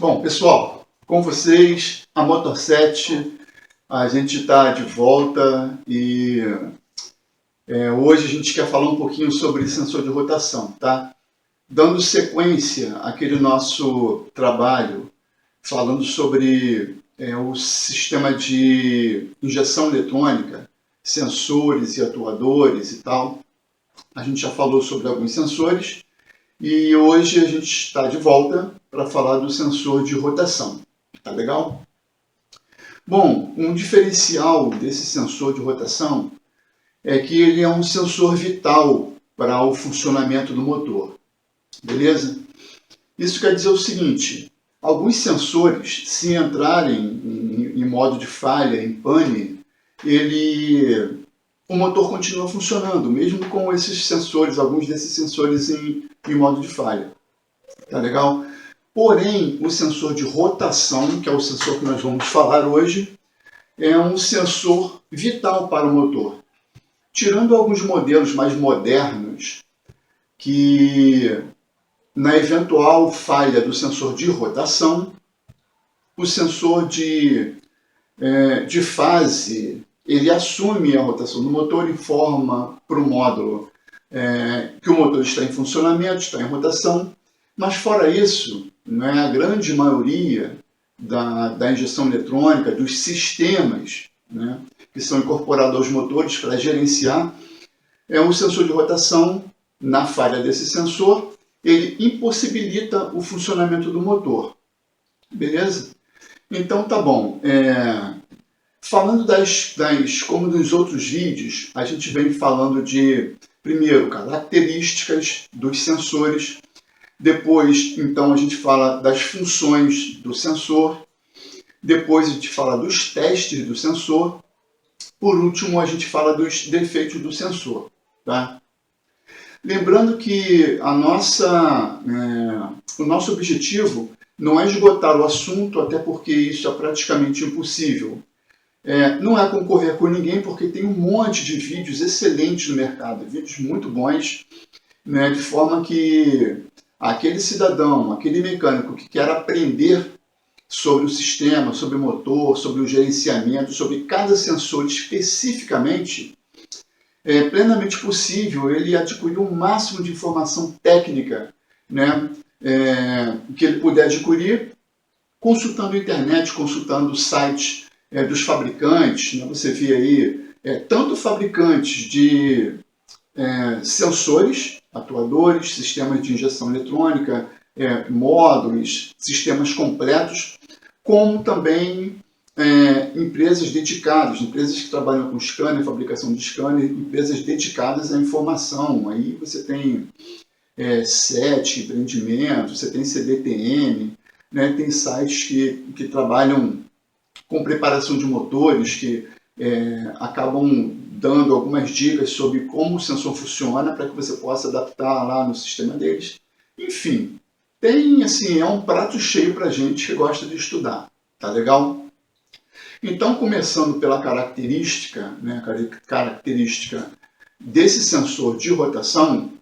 Bom, pessoal, com vocês, a Motor7, a gente está de volta e hoje a gente quer falar um pouquinho sobre sensor de rotação, tá? Dando sequência àquele nosso trabalho, falando sobre o sistema de injeção eletrônica, sensores e atuadores e tal. A gente já falou sobre alguns sensores e hoje a gente está de volta para falar do sensor de rotação. Tá legal? Bom, um diferencial desse sensor de rotação é que ele é um sensor vital para o funcionamento do motor. Beleza? Isso quer dizer o seguinte: alguns sensores, se entrarem em modo de falha, em pane, o motor continua funcionando, mesmo com esses sensores, alguns desses sensores em modo de falha. Tá legal? Porém, o sensor de rotação, que é o sensor que nós vamos falar hoje, é um sensor vital para o motor. Tirando alguns modelos mais modernos, que na eventual falha do sensor de rotação, o sensor de fase, ele assume a rotação do motor e informa para o módulo que o motor está em funcionamento, está em rotação. Mas fora isso, a grande maioria da injeção eletrônica, dos sistemas que são incorporados aos motores para gerenciar, o sensor de rotação, na falha desse sensor, ele impossibilita o funcionamento do motor. Beleza? Então tá bom. Falando como nos outros vídeos, a gente vem falando de, primeiro, características dos sensores. Depois, então, a gente fala das funções do sensor. Depois, a gente fala dos testes do sensor. Por último, a gente fala dos defeitos do sensor. Tá? Lembrando que o nosso objetivo não é esgotar o assunto, até porque isso é praticamente impossível. Não é concorrer com ninguém, porque tem um monte de vídeos excelentes no mercado, vídeos muito bons, de forma que aquele cidadão, aquele mecânico que quer aprender sobre o sistema, sobre o motor, sobre o gerenciamento, sobre cada sensor especificamente, é plenamente possível ele adquirir o máximo de informação técnica que ele puder adquirir, consultando a internet, consultando o site dos fabricantes. Você vê aí tanto fabricantes de sensores, atuadores, sistemas de injeção eletrônica, módulos, sistemas completos, como também empresas dedicadas, empresas que trabalham com scanner, fabricação de scanner, empresas dedicadas à informação. Aí você tem SET, empreendimento, você tem CDTM, tem sites que trabalham com preparação de motores, que acabam dando algumas dicas sobre como o sensor funciona para que você possa adaptar lá no sistema deles. Enfim, é um prato cheio para gente que gosta de estudar. Tá legal? Então, começando pela característica desse sensor de rotação,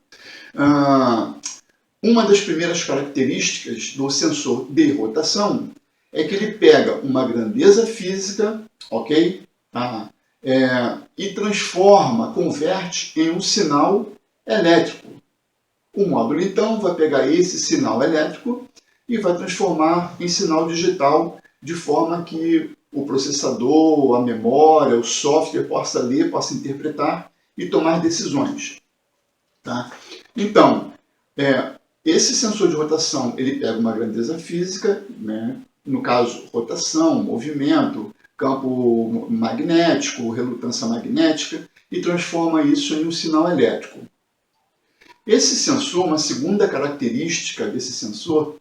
uma das primeiras características do sensor de rotação é que ele pega uma grandeza física, ok? E converte em um sinal elétrico. O módulo, então, vai pegar esse sinal elétrico e vai transformar em sinal digital, de forma que o processador, a memória, o software possa ler, possa interpretar e tomar decisões. Tá? Então, esse sensor de rotação, ele pega uma grandeza física, no caso, rotação, movimento, campo magnético, relutância magnética, e transforma isso em um sinal elétrico. Esse sensor, uma segunda característica desse sensor,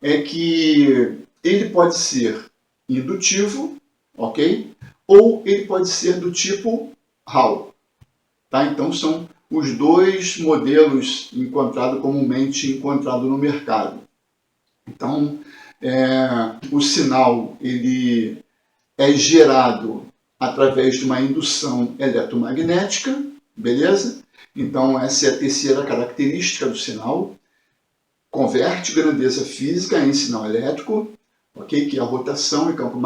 é que ele pode ser indutivo, ok? Ou ele pode ser do tipo Hall. Tá? Então, são os dois modelos comumente encontrados no mercado. Então, o sinal ele é gerado através de uma indução eletromagnética, beleza? Então, essa é a terceira característica do sinal. converte grandeza física em sinal elétrico, ok? Que é a rotação e campo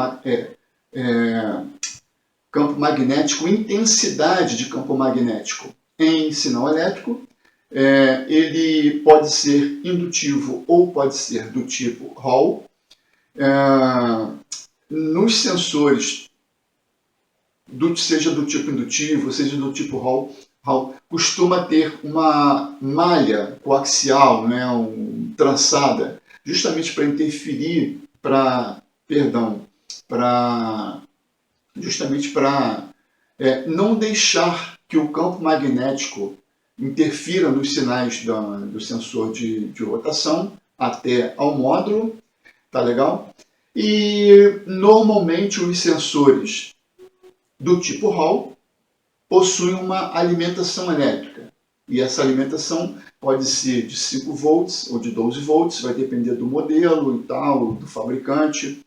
magnético, intensidade de campo magnético em sinal elétrico. Ele pode ser indutivo ou pode ser do tipo Hall. Nos sensores, seja do tipo indutivo, seja do tipo Hall, costuma ter uma malha coaxial, né, trançada, justamente para interferir, justamente para não deixar que o campo magnético interfira nos sinais do sensor de rotação até ao módulo, tá legal? E normalmente os sensores do tipo Hall possuem uma alimentação elétrica. E essa alimentação pode ser de 5 volts ou de 12 volts, vai depender do modelo e tal, do fabricante.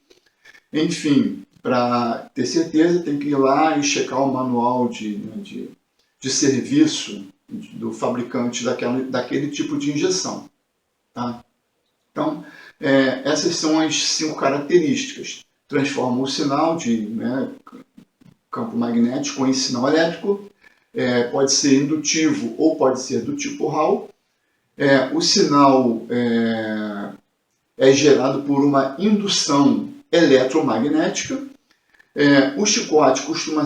Enfim, para ter certeza, tem que ir lá e checar o manual de serviço do fabricante daquele tipo de injeção. Tá? Então, essas são as 5 características. Transforma o sinal de campo magnético em sinal elétrico, pode ser indutivo ou pode ser do tipo Hall. O sinal é gerado por uma indução eletromagnética. O chicote costuma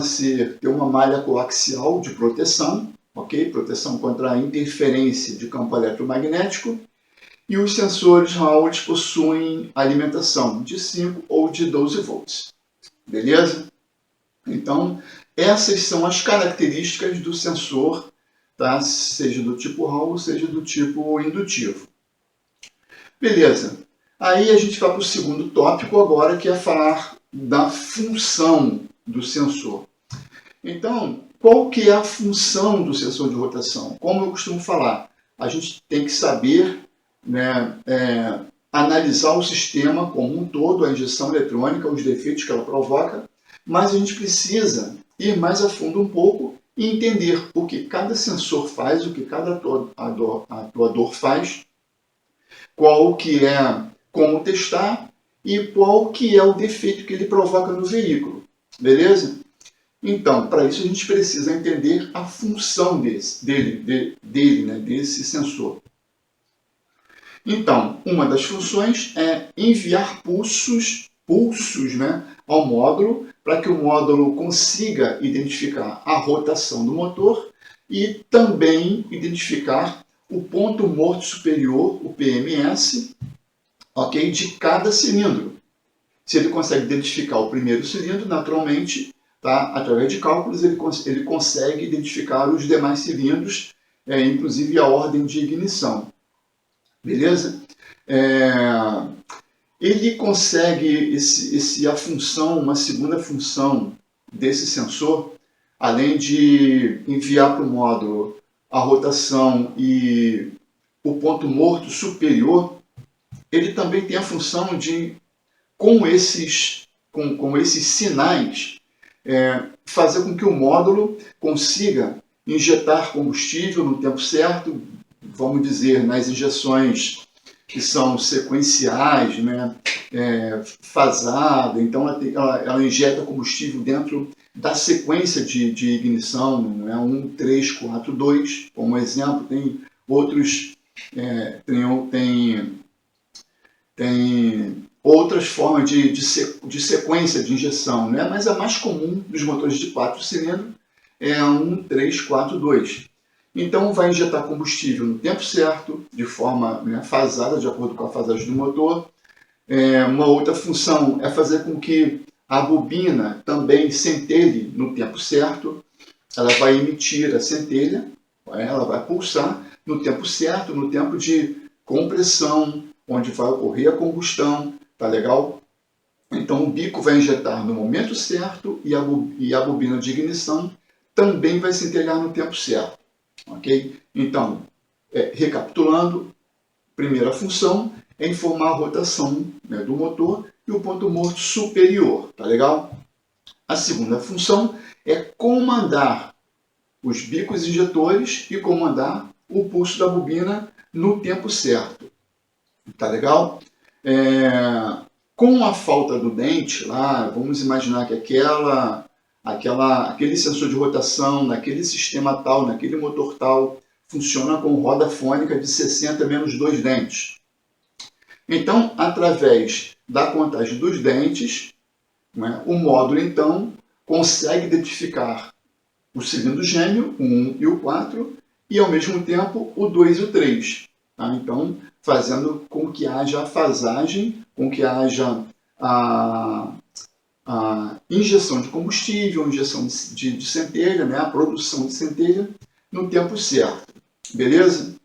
ter uma malha coaxial de proteção, ok? Proteção contra a interferência de campo eletromagnético. E os sensores Hall possuem alimentação de 5 ou de 12 volts. Beleza? Então, essas são as características do sensor, tá? Seja do tipo Hall ou seja do tipo indutivo. Beleza. Aí a gente vai para o segundo tópico agora, que é falar da função do sensor. Então, qual que é a função do sensor de rotação? Como eu costumo falar, a gente tem que saber, analisar o sistema como um todo, a injeção eletrônica, os defeitos que ela provoca, mas a gente precisa ir mais a fundo um pouco e entender o que cada sensor faz, o que cada atuador faz, qual que é, como testar e qual que é o defeito que ele provoca no veículo, beleza? Então, para isso a gente precisa entender a função desse sensor. Então, uma das funções é enviar pulsos, ao módulo, para que o módulo consiga identificar a rotação do motor e também identificar o ponto morto superior, o PMS, ok, de cada cilindro. Se ele consegue identificar o primeiro cilindro, naturalmente, tá, através de cálculos, ele consegue identificar os demais cilindros, inclusive a ordem de ignição. Beleza? Ele consegue uma segunda função desse sensor, além de enviar para o módulo a rotação e o ponto morto superior, ele também tem a função de, com esses sinais, fazer com que o módulo consiga injetar combustível no tempo certo, vamos dizer, nas injeções que são sequenciais, fasada, então ela injeta combustível dentro da sequência de ignição, 1, 3, 4, 2, como exemplo. Tem outros, tem outras formas de sequência de injeção, mas a mais comum dos motores de 4 cilindros é 1, 3, 4, 2. Então, vai injetar combustível no tempo certo, de forma fasada, de acordo com a fasagem do motor. Uma outra função é fazer com que a bobina também centelhe no tempo certo. Ela vai emitir a centelha, ela vai pulsar no tempo certo, no tempo de compressão, onde vai ocorrer a combustão, tá legal? Então, o bico vai injetar no momento certo e a bobina de ignição também vai centelhar no tempo certo. Ok? Então, recapitulando, primeira função é informar a rotação do motor e o ponto morto superior, tá legal? A segunda função é comandar os bicos injetores e comandar o pulso da bobina no tempo certo. Tá legal? Com a falta do dente lá, vamos imaginar que aquele sensor de rotação, naquele sistema tal, naquele motor tal, funciona com roda fônica de 60 menos 2 dentes. Então, através da contagem dos dentes, né, o módulo, então, consegue identificar o cilindro gêmeo, o 1 e o 4, e, ao mesmo tempo, o 2 e o 3. Tá? Então, fazendo com que haja a fasagem, com que haja a injeção de combustível, a injeção de centelha, né, a produção de centelha, no tempo certo. Beleza?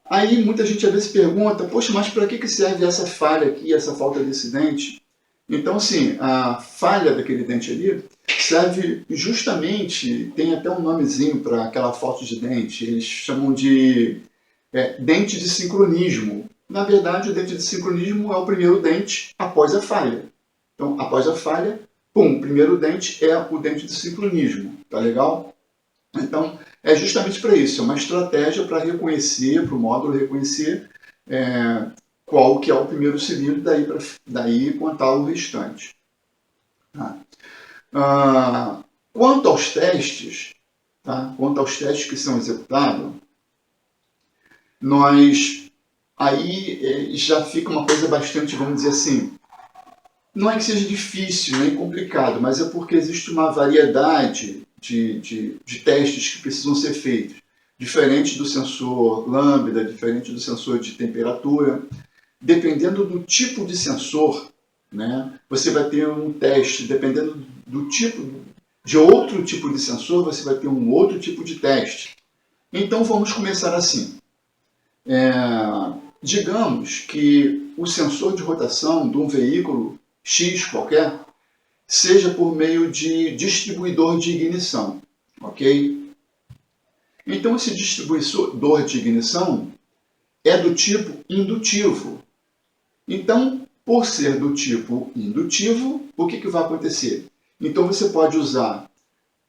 Aí muita gente às vezes pergunta, poxa, mas para que serve essa falha aqui, essa falta desse dente? Então, assim, a falha daquele dente ali serve justamente, tem até um nomezinho para aquela falta de dente, eles chamam de dente de sincronismo. Na verdade, o dente de sincronismo é o primeiro dente após a falha. Então, após a falha, pum, o primeiro dente é o dente de sincronismo, tá legal? Então, é justamente para isso, é uma estratégia para reconhecer, para o módulo reconhecer qual que é o primeiro cilindro, daí contar o restante. Tá? Quanto aos testes, tá? Quanto aos testes que são executados, aí já fica uma coisa bastante, vamos dizer assim, não é que seja difícil nem complicado, mas é porque existe uma variedade de testes que precisam ser feitos. Diferente do sensor lambda, diferente do sensor de temperatura. Dependendo do tipo de sensor, né, você vai ter um teste. Dependendo do tipo de outro tipo de sensor, você vai ter um outro tipo de teste. Então vamos começar assim. Digamos que o sensor de rotação de um veículo X qualquer seja por meio de distribuidor de ignição, ok? Então esse distribuidor de ignição é do tipo indutivo. Então, por ser do tipo indutivo, o que vai acontecer? Então você pode usar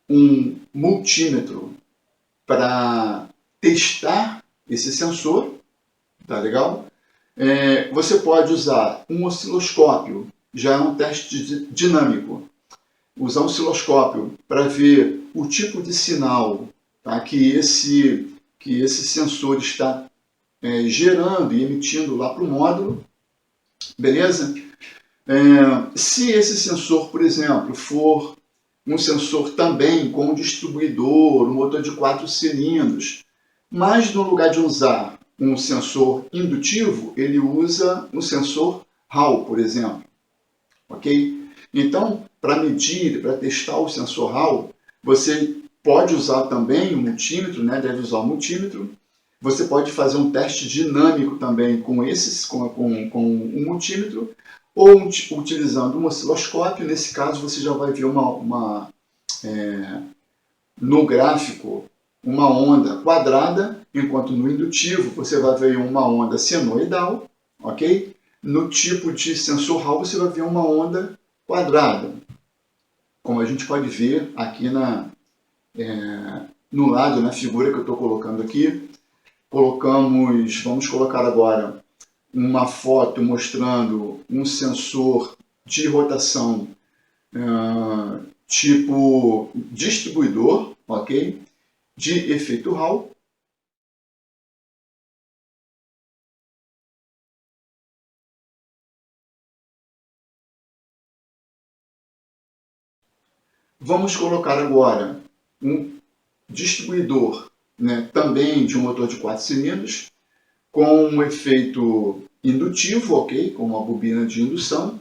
um multímetro para testar esse sensor, tá legal? Você pode usar um osciloscópio, já é um teste dinâmico. Usar um osciloscópio para ver o tipo de sinal, tá, que esse sensor está gerando e emitindo lá para o módulo, beleza? Se esse sensor, por exemplo, for um sensor também com um distribuidor, um motor de 4 cilindros, mas no lugar de usar um sensor indutivo, ele usa um sensor Hall, por exemplo. Ok? Então, para medir, para testar o sensor Hall, você pode usar também o multímetro, né? Deve usar o multímetro. Você pode fazer um teste dinâmico também com um multímetro, ou utilizando um osciloscópio. Nesse caso, você já vai ver no gráfico uma onda quadrada, enquanto no indutivo você vai ver uma onda senoidal, ok? No tipo de sensor Hall você vai ver uma onda quadrada, como a gente pode ver aqui no lado, na figura que eu estou colocando aqui. Vamos colocar agora uma foto mostrando um sensor de rotação tipo distribuidor, ok? De efeito Hall. Vamos colocar agora um distribuidor, né, também de um motor de 4 cilindros, com um efeito indutivo, ok? Com uma bobina de indução.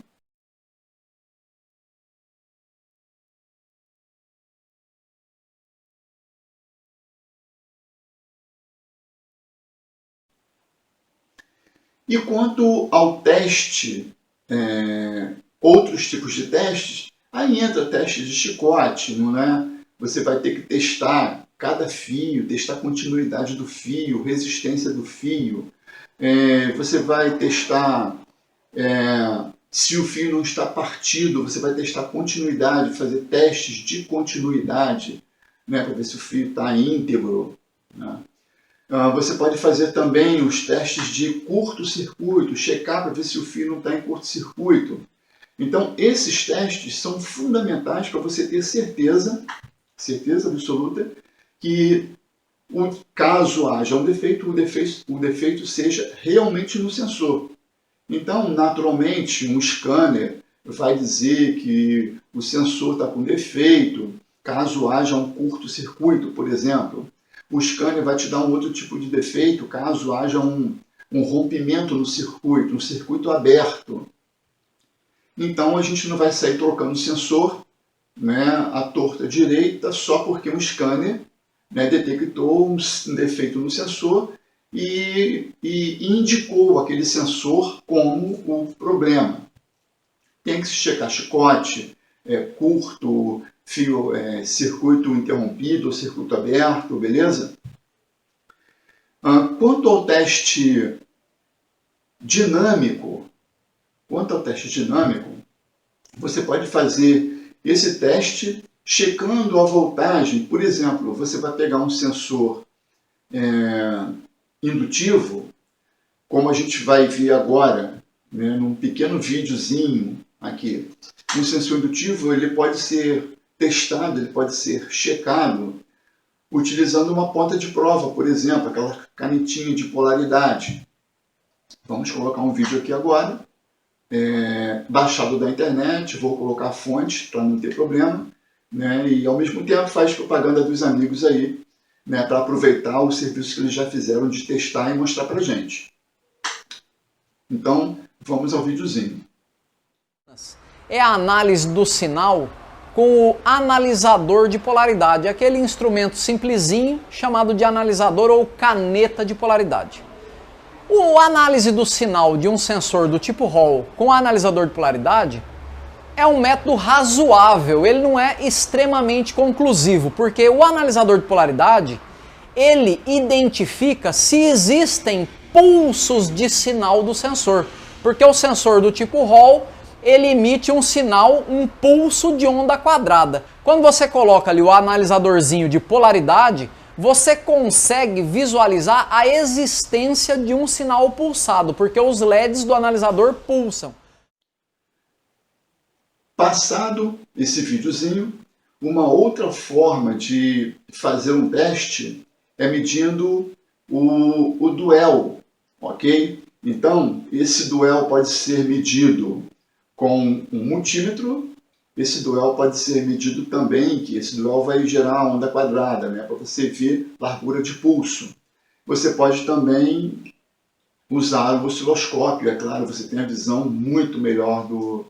E quanto ao teste, outros tipos de testes, aí entra teste de chicote, não é? Você vai ter que testar cada fio, testar a continuidade do fio, resistência do fio. Você vai testar se o fio não está partido, você vai testar continuidade, fazer testes de continuidade, né, para ver se o fio está íntegro, né? Você pode fazer também os testes de curto-circuito, checar para ver se o fio não está em curto-circuito. Então, esses testes são fundamentais para você ter certeza absoluta, que caso haja um defeito, o defeito seja realmente no sensor. Então, naturalmente, um scanner vai dizer que o sensor está com defeito, caso haja um curto-circuito, por exemplo. O scanner vai te dar um outro tipo de defeito, caso haja um rompimento no circuito, um circuito aberto. Então, a gente não vai sair trocando o sensor, né, à torta direita, só porque um scanner, né, detectou um defeito no sensor e indicou aquele sensor como o problema. Tem que se checar chicote, curto, fio, circuito interrompido, circuito aberto, beleza? Quanto ao teste dinâmico, você pode fazer esse teste checando a voltagem. Por exemplo, você vai pegar um sensor indutivo, como a gente vai ver agora, né, num pequeno videozinho aqui. Um sensor indutivo, ele pode ser testado, ele pode ser checado utilizando uma ponta de prova, por exemplo, aquela canetinha de polaridade. Vamos colocar um vídeo aqui agora, baixado da internet, vou colocar a fonte para não ter problema, né, e ao mesmo tempo faz propaganda dos amigos aí, né, para aproveitar os serviços que eles já fizeram de testar e mostrar para a gente. Então, vamos ao videozinho. É a análise do sinal com o analisador de polaridade, aquele instrumento simplesinho chamado de analisador ou caneta de polaridade. A análise do sinal de um sensor do tipo Hall com analisador de polaridade é um método razoável, ele não é extremamente conclusivo, porque o analisador de polaridade, ele identifica se existem pulsos de sinal do sensor, porque o sensor do tipo Hall, ele emite um sinal, um pulso de onda quadrada. Quando você coloca ali o analisadorzinho de polaridade, você consegue visualizar a existência de um sinal pulsado, porque os LEDs do analisador pulsam. Passado esse videozinho, uma outra forma de fazer um teste é medindo o duel, ok? Então, esse duel pode ser medido com um multímetro. Esse duel pode ser medido também, que esse duel vai gerar onda quadrada, né, para você ver largura de pulso. Você pode também usar o osciloscópio, é claro, você tem a visão muito melhor do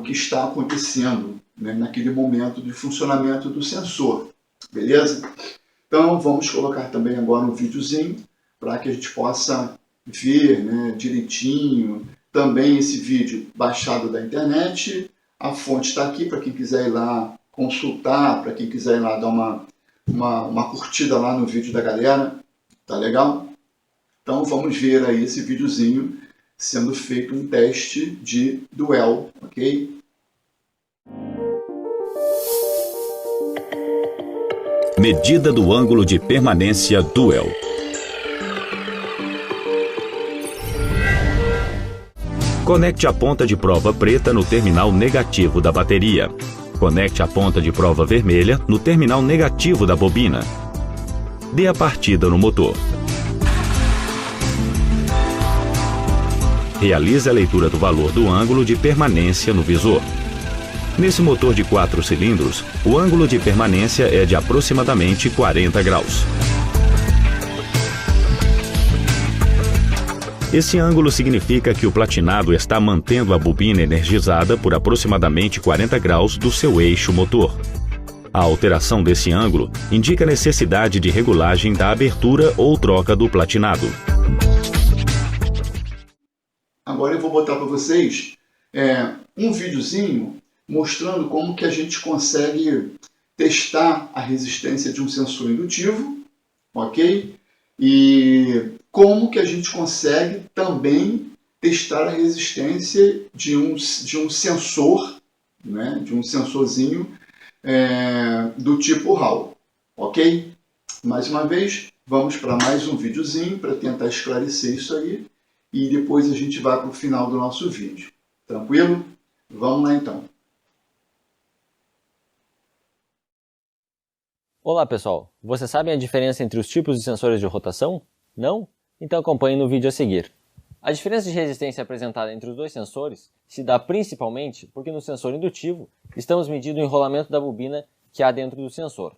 que está acontecendo, né, naquele momento de funcionamento do sensor, beleza? Então vamos colocar também agora um videozinho para que a gente possa ver, né, direitinho. Também esse vídeo baixado da internet, a fonte está aqui para quem quiser ir lá consultar, para quem quiser ir lá dar uma curtida lá no vídeo da galera, tá legal? Então vamos ver aí esse videozinho sendo feito um teste de duel, ok? Medida do ângulo de permanência duel. Conecte a ponta de prova preta no terminal negativo da bateria. Conecte a ponta de prova vermelha no terminal negativo da bobina. Dê a partida no motor. Realize a leitura do valor do ângulo de permanência no visor. Nesse motor de 4 cilindros, o ângulo de permanência é de aproximadamente 40 graus. Esse ângulo significa que o platinado está mantendo a bobina energizada por aproximadamente 40 graus do seu eixo motor. A alteração desse ângulo indica a necessidade de regulagem da abertura ou troca do platinado. Agora eu vou botar para vocês um videozinho mostrando como que a gente consegue testar a resistência de um sensor indutivo, ok? E como que a gente consegue também testar a resistência de um sensor, né, de um sensorzinho do tipo Hall, ok? Mais uma vez, vamos para mais um videozinho para tentar esclarecer isso aí e depois a gente vai para o final do nosso vídeo. Tranquilo? Vamos lá então. Olá pessoal, vocês sabem a diferença entre os tipos de sensores de rotação? Não? Então acompanhe no vídeo a seguir. A diferença de resistência apresentada entre os dois sensores se dá principalmente porque no sensor indutivo estamos medindo o enrolamento da bobina que há dentro do sensor.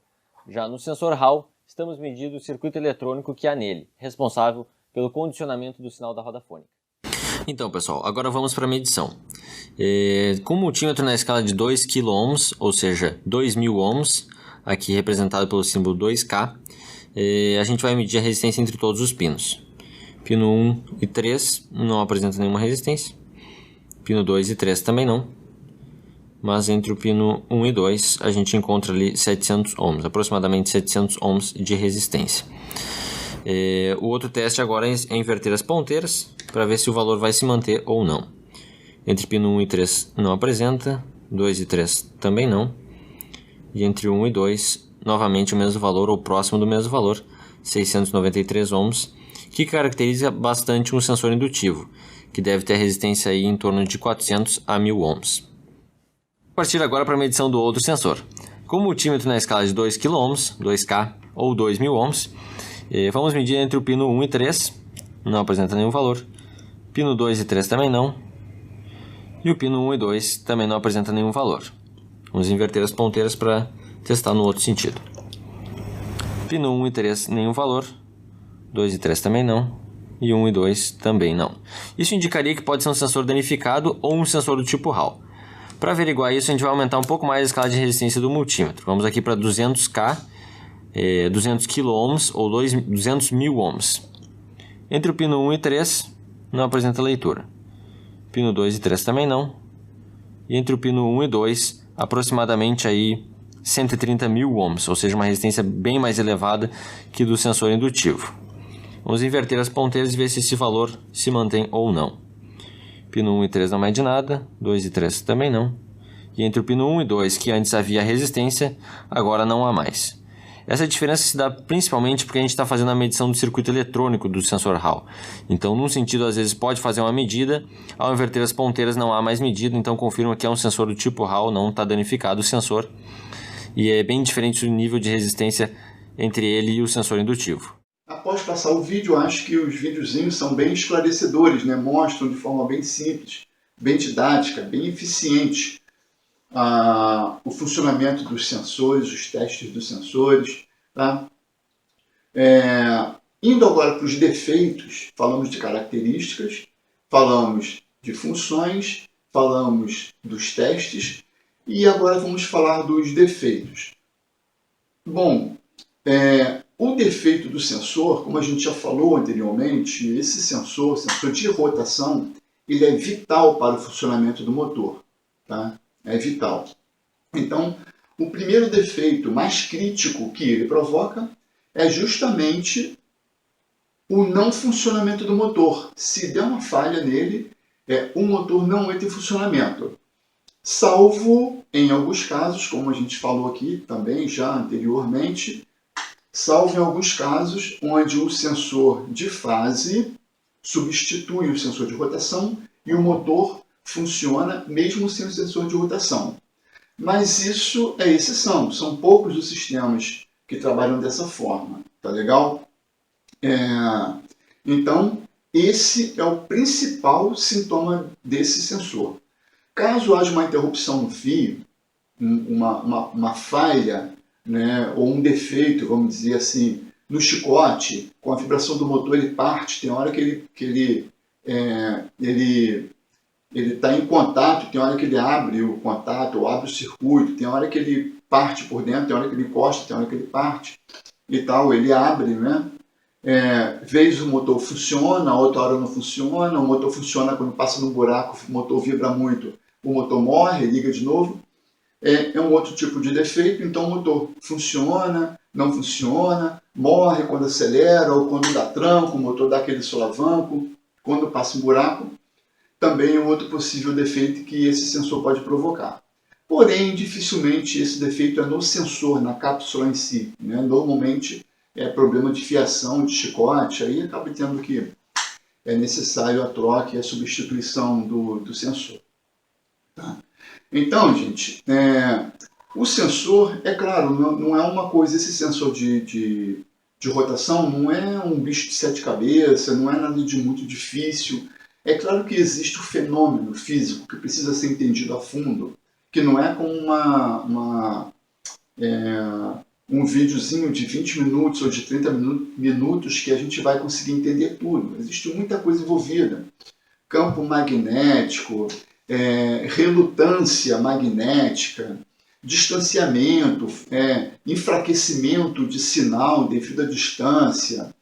Já no sensor Hall, estamos medindo o circuito eletrônico que há nele, responsável pelo condicionamento do sinal da roda fônica. Então pessoal, agora vamos para a medição. Com o multímetro na escala de 2 kΩ, ou seja, 2000 ohms, aqui representado pelo símbolo 2K, a gente vai medir a resistência entre todos os pinos. Pino 1 e 3 não apresenta nenhuma resistência. Pino 2 e 3 também não. Mas entre o pino 1 e 2 a gente encontra ali 700 ohms, aproximadamente 700 ohms de resistência. O outro teste agora é inverter as ponteiras para ver se o valor vai se manter ou não. Entre pino 1 e 3 não apresenta, 2 e 3 também não. E entre 1 e 2, novamente o mesmo valor ou próximo do mesmo valor, 693 ohms, que caracteriza bastante um sensor indutivo, que deve ter resistência aí em torno de 400 a 1000 ohms. Partir agora para a medição do outro sensor. Com o multímetro na escala de 2 kΩ, 2K ou 2000 ohms, vamos medir entre o pino 1 e 3, não apresenta nenhum valor, pino 2 e 3 também não, e o pino 1 e 2 também não apresenta nenhum valor. Vamos inverter as ponteiras para testar no outro sentido. Pino 1 e 3, nenhum valor. 2 e 3 também não. E 1 e 2 também não. Isso indicaria que pode ser um sensor danificado ou um sensor do tipo Hall. Para averiguar isso, a gente vai aumentar um pouco mais a escala de resistência do multímetro. Vamos aqui para 200K, 200 kΩ ou 200 mil ohms. Entre o pino 1 e 3, não apresenta leitura. Pino 2 e 3 também não. E entre o pino 1 e 2, aproximadamente aí 130 mil ohms, ou seja, uma resistência bem mais elevada que do sensor indutivo. Vamos inverter as ponteiras e ver se esse valor se mantém ou não. Pino 1 e 3 não mede nada, 2 e 3 também não. E entre o pino 1 e 2, que antes havia resistência, agora não há mais. Essa diferença se dá principalmente porque a gente está fazendo a medição do circuito eletrônico do sensor Hall. Então, num sentido, às vezes pode fazer uma medida, ao inverter as ponteiras não há mais medida, então confirma que é um sensor do tipo Hall, não está danificado o sensor. E é bem diferente o nível de resistência entre ele e o sensor indutivo. Após passar o vídeo, acho que os videozinhos são bem esclarecedores, né? Mostram de forma bem simples, bem didática, bem eficiente o funcionamento dos sensores, os testes dos sensores. Tá? Indo agora para os defeitos, falamos de características, falamos de funções, falamos dos testes e agora vamos falar dos defeitos. Bom, o defeito do sensor, como a gente já falou anteriormente, esse sensor de rotação, ele é vital para o funcionamento do motor. Tá? É vital. Então, o primeiro defeito mais crítico que ele provoca é justamente o não funcionamento do motor. Se der uma falha nele, o motor não entra em funcionamento. Salvo em alguns casos, como a gente falou aqui também já anteriormente, salvo em alguns casos onde o sensor de fase substitui o sensor de rotação e o motor funciona mesmo sem o sensor de rotação. Mas isso é exceção, são poucos os sistemas que trabalham dessa forma, tá legal? Então, esse é o principal sintoma desse sensor. Caso haja uma interrupção no fio, uma falha, né, ou um defeito, vamos dizer assim, no chicote, com a vibração do motor ele parte, tem hora que ele está em contato, tem hora que ele abre o contato, ou abre o circuito, tem hora que ele parte por dentro, tem hora que ele encosta, tem hora que ele parte e tal, ele abre, né? Vezes o motor funciona, outra hora não funciona, o motor funciona quando passa no buraco, o motor vibra muito, o motor morre, liga de novo. É um outro tipo de defeito, então o motor funciona, não funciona, morre quando acelera ou quando dá tranco, o motor dá aquele solavanco, quando passa um buraco. Também é um outro possível defeito que esse sensor pode provocar. Porém, dificilmente esse defeito é no sensor, na cápsula em si, né? Normalmente problema de fiação, de chicote, aí acaba tendo que é necessário a troca e a substituição do sensor. Tá? Então, gente, o sensor, é claro, não é uma coisa, esse sensor de rotação não é um bicho de 7 cabeças, não é nada de muito difícil. É claro que existe o fenômeno físico que precisa ser entendido a fundo, que não é como um videozinho de 20 minutos ou de 30 minutos que a gente vai conseguir entender tudo. Existe muita coisa envolvida. Campo magnético, relutância magnética, distanciamento, enfraquecimento de sinal devido à distância.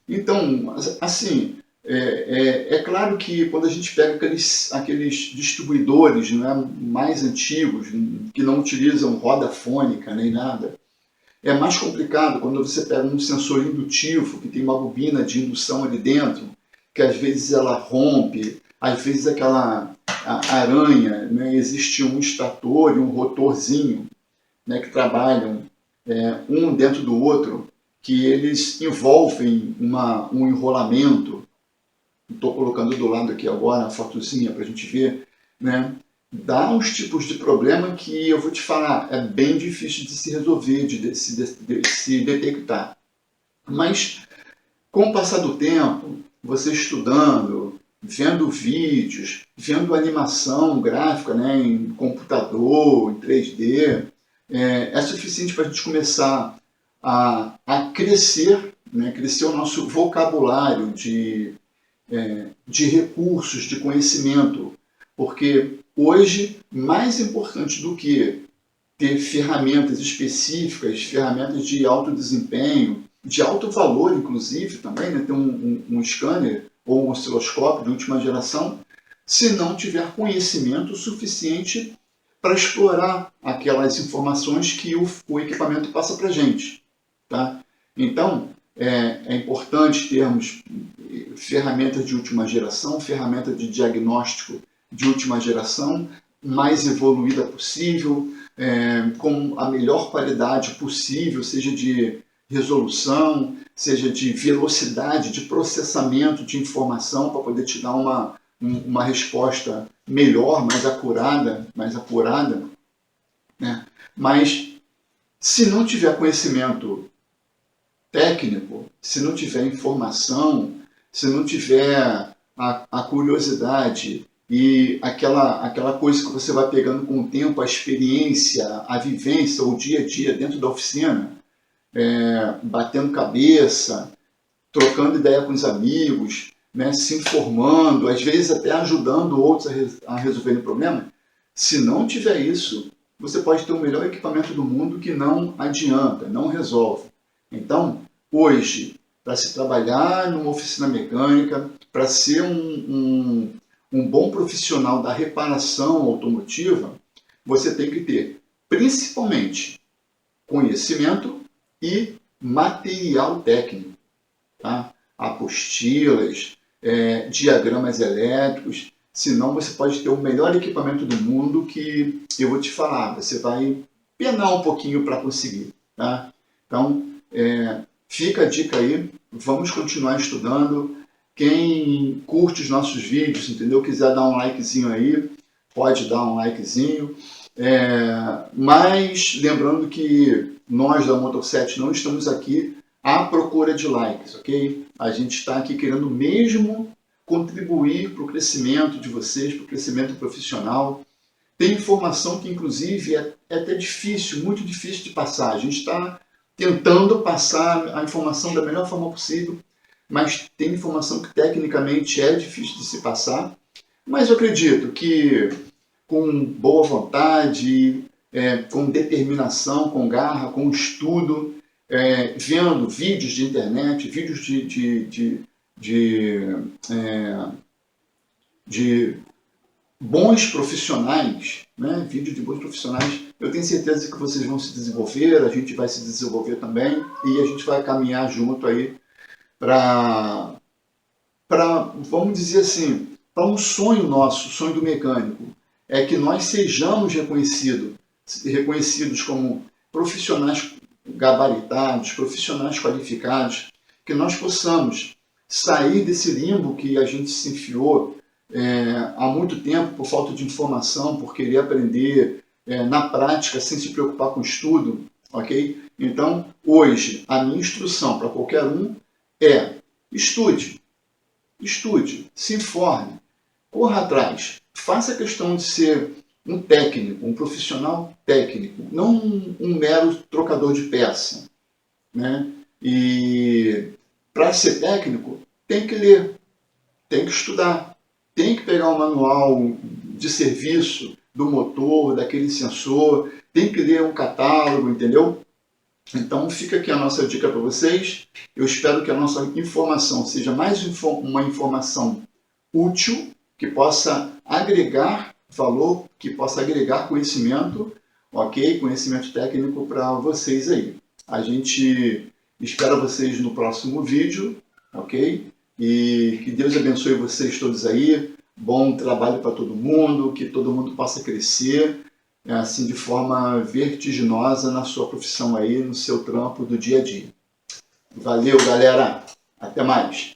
Então, assim, é claro que quando a gente pega aqueles distribuidores, né, mais antigos, que não utilizam roda fônica nem nada, é mais complicado quando você pega um sensor indutivo, que tem uma bobina de indução ali dentro, que às vezes ela rompe, às vezes aquela aranha, né, existe um estator e um rotorzinho, né, que trabalham um dentro do outro, que eles envolvem um enrolamento. Estou colocando do lado aqui agora a fotozinha para a gente ver, né? Dá uns tipos de problema que eu vou te falar, é bem difícil de se resolver, de se detectar. Mas, com o passar do tempo, você estudando, vendo vídeos, vendo animação gráfica, né, em computador, em 3D, é suficiente para a gente começar a crescer, né, crescer o nosso vocabulário de recursos, de conhecimento, porque hoje, mais importante do que ter ferramentas específicas, ferramentas de alto desempenho, de alto valor, inclusive, também, né, ter um scanner ou um osciloscópio de última geração, se não tiver conhecimento suficiente para explorar aquelas informações que o equipamento passa para a gente. Tá? Então, é importante termos ferramentas de última geração, ferramenta de diagnóstico de última geração, mais evoluída possível, com a melhor qualidade possível, seja de resolução, seja de velocidade, de processamento de informação, para poder te dar uma resposta melhor, mais apurada, né? Mas, se não tiver conhecimento técnico, se não tiver informação, se não tiver a curiosidade e aquela coisa que você vai pegando com o tempo, a experiência, a vivência, o dia a dia dentro da oficina, batendo cabeça, trocando ideia com os amigos, né, se informando, às vezes até ajudando outros a resolverem o problema. Se não tiver isso, você pode ter o melhor equipamento do mundo que não adianta, não resolve. Então, hoje, para se trabalhar numa oficina mecânica, para ser um bom profissional da reparação automotiva, você tem que ter, principalmente, conhecimento e material técnico. Tá? Apostilas, diagramas elétricos, senão você pode ter o melhor equipamento do mundo que, eu vou te falar, você vai penar um pouquinho para conseguir. Tá? Então, fica a dica aí, vamos continuar estudando. Quem curte os nossos vídeos, entendeu? Quiser dar um likezinho aí, pode dar um likezinho. Mas lembrando que nós da Motor7 não estamos aqui à procura de likes, ok? A gente está aqui querendo mesmo contribuir para o crescimento de vocês, para o crescimento profissional. Tem informação que, inclusive, é até difícil, muito difícil de passar. A gente está tentando passar a informação da melhor forma possível, mas tem informação que tecnicamente é difícil de se passar. Mas eu acredito que com boa vontade, com determinação, com garra, com estudo, vendo vídeos de internet, vídeos de bons profissionais, né? Vídeos de bons profissionais, eu tenho certeza que vocês vão se desenvolver, a gente vai se desenvolver também e a gente vai caminhar junto aí para, vamos dizer assim, para um sonho nosso, o sonho do mecânico, é que nós sejamos reconhecidos como profissionais gabaritados, profissionais qualificados, que nós possamos sair desse limbo que a gente se enfiou há muito tempo por falta de informação, por querer aprender na prática sem se preocupar com o estudo, ok? Então, hoje, a minha instrução para qualquer um é estude, se informe, corra atrás, faça questão de ser um técnico, um profissional técnico, não um mero trocador de peça, né? E para ser técnico, tem que ler, tem que estudar, tem que pegar o manual de serviço do motor, daquele sensor, tem que ler um catálogo, entendeu? Então fica aqui a nossa dica para vocês. Eu espero que a nossa informação seja mais uma informação útil, que possa agregar valor, que possa agregar conhecimento, ok? Conhecimento técnico para vocês aí. A gente espera vocês no próximo vídeo, ok? E que Deus abençoe vocês todos aí. Bom trabalho para todo mundo, que todo mundo possa crescer assim de forma vertiginosa na sua profissão aí, no seu trampo do dia a dia. Valeu, galera! Até mais!